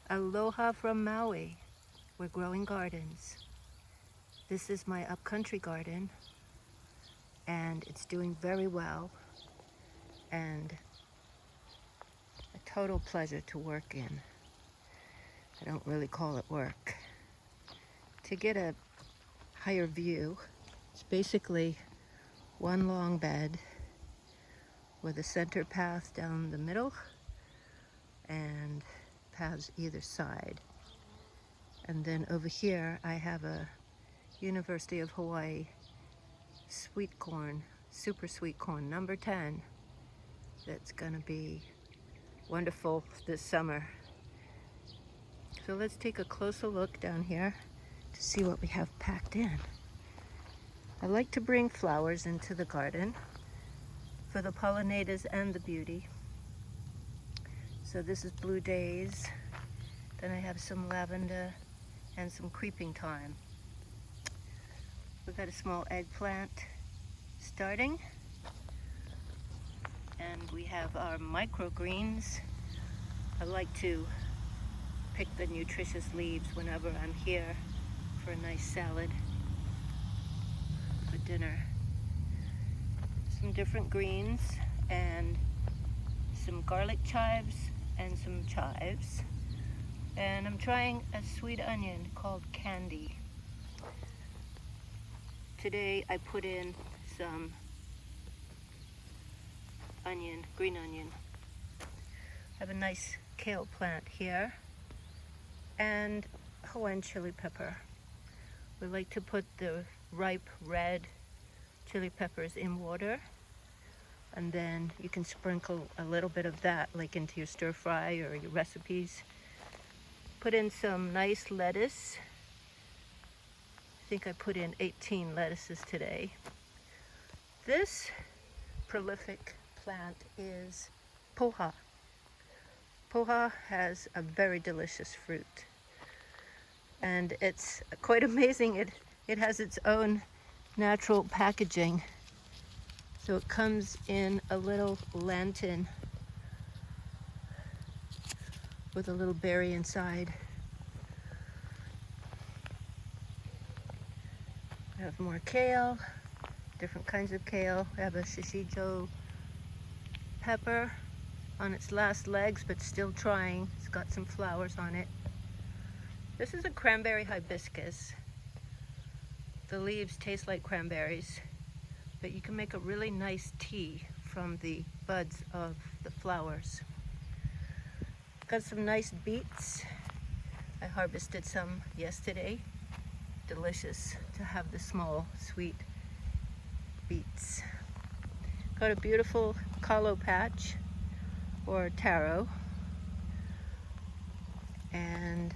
Aloha from Maui. We're growing gardens. This is my upcountry garden and it's doing very well and a total pleasure to work in. I don't really call it work. To get a higher view, it's basically one long bed with a center path down the middle and paths either side. And then over here I have a University of Hawaii sweet corn, super sweet corn, number 10, that's gonna be wonderful this summer. So let's take a closer look down here to see what we have packed in. I like to bring flowers into the garden for the pollinators and the beauty. So this is blue days, then I have some lavender and some creeping thyme. We've got a small eggplant starting, and we have our microgreens. I like to pick the nutritious leaves whenever I'm here for a nice salad for dinner. Some different greens and some garlic chives and some chives. And I'm trying a sweet onion called Candy. Today I put in some onion, green onion. I have a nice kale plant here and Hawaiian chili pepper. We like to put the ripe red chili peppers in water, and then you can sprinkle a little bit of that like into your stir fry or your recipes. Put in some nice lettuce. I think I put in 18 lettuces today. This prolific plant is poha. Poha has a very delicious fruit, and it's quite amazing. It has its own natural packaging. So it comes in a little lantern with a little berry inside. We have more kale, different kinds of kale. We have a shishijo pepper on its last legs, but still trying. It's got some flowers on it. This is a cranberry hibiscus. The leaves taste like cranberries, but you can make a really nice tea from the buds of the flowers. Got some nice beets. I harvested some yesterday. Delicious to have the small, sweet beets. Got a beautiful kalo patch or taro. And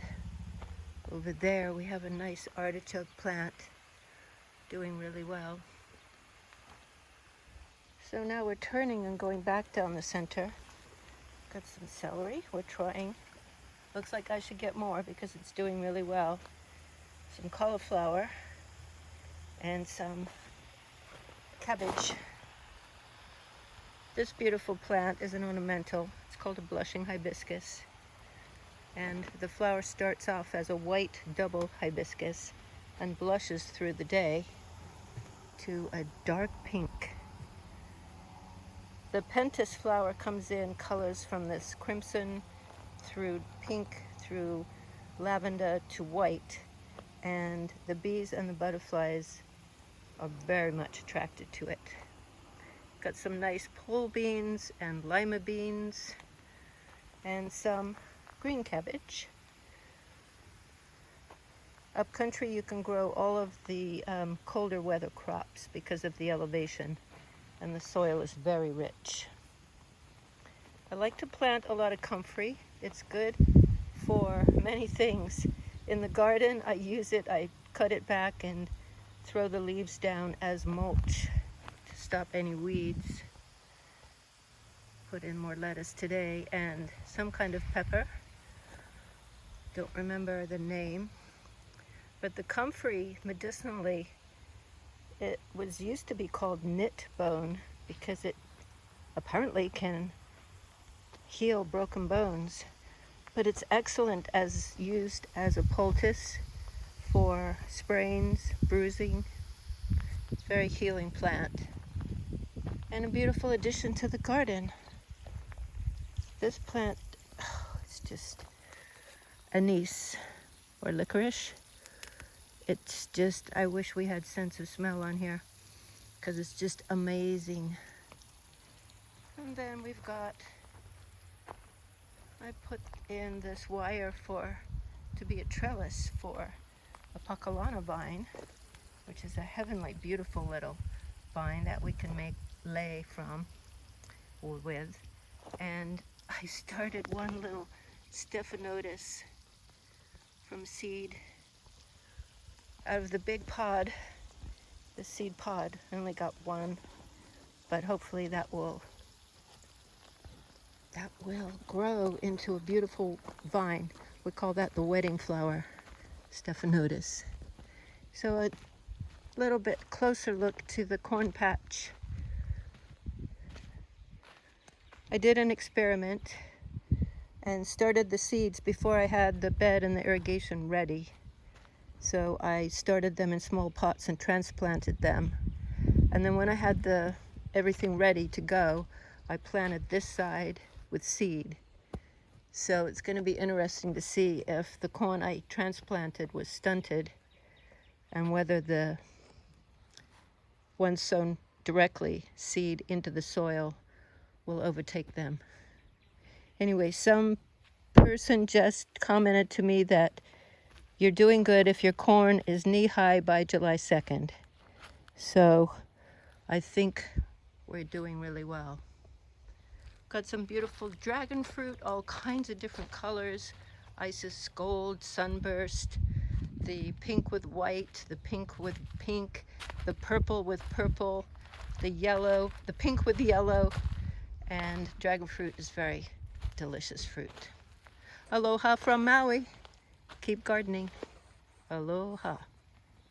over there we have a nice artichoke plant doing really well. So now we're turning and going back down the center. Got some celery, we're trying. Looks like I should get more because it's doing really well. Some cauliflower and some cabbage. This beautiful plant is an ornamental. It's called a blushing hibiscus. And the flower starts off as a white double hibiscus and blushes through the day to a dark pink. The pentas flower comes in colors from this crimson through pink through lavender to white, and the bees and the butterflies are very much attracted to it. Got some nice pole beans and lima beans and some green cabbage. Upcountry you can grow all of the colder weather crops because of the elevation, and the soil is very rich. I like to plant a lot of comfrey. It's good for many things. In the garden I use it, I cut it back and throw the leaves down as mulch to stop any weeds. Put in more lettuce today and some kind of pepper. Don't remember the name. But the comfrey, medicinally, it was used to be called knit bone because it apparently can heal broken bones. but it's excellent as used as a poultice for sprains, bruising. It's a very healing plant and a beautiful addition to the garden. This plant, it's just anise or licorice. It's just, I wish we had sense of smell on here because it's just amazing. And then we've got, I put in this wire to be a trellis for a Pacalana vine, which is a heavenly beautiful little vine that we can make lei from or with. And I started one little Stephanotis from seed out of the big pod, the seed pod. I only got one, but hopefully that will grow into a beautiful vine. We call that the wedding flower, Stephanotis. So a little bit closer look to the corn patch. I did an experiment and started the seeds before I had the bed and the irrigation ready. So I started them in small pots and transplanted them. And then when I had everything ready to go, I planted this side with seed. So it's going to be interesting to see if the corn I transplanted was stunted and whether the one sown directly seed into the soil will overtake them. Anyway, some person just commented to me that you're doing good if your corn is knee-high by July 2nd. So I think we're doing really well. Got some beautiful dragon fruit, all kinds of different colors. Isis gold, sunburst, the pink with white, the pink with pink, the purple with purple, the yellow, the pink with yellow, and dragon fruit is very delicious fruit. Aloha from Maui. Keep gardening. Aloha.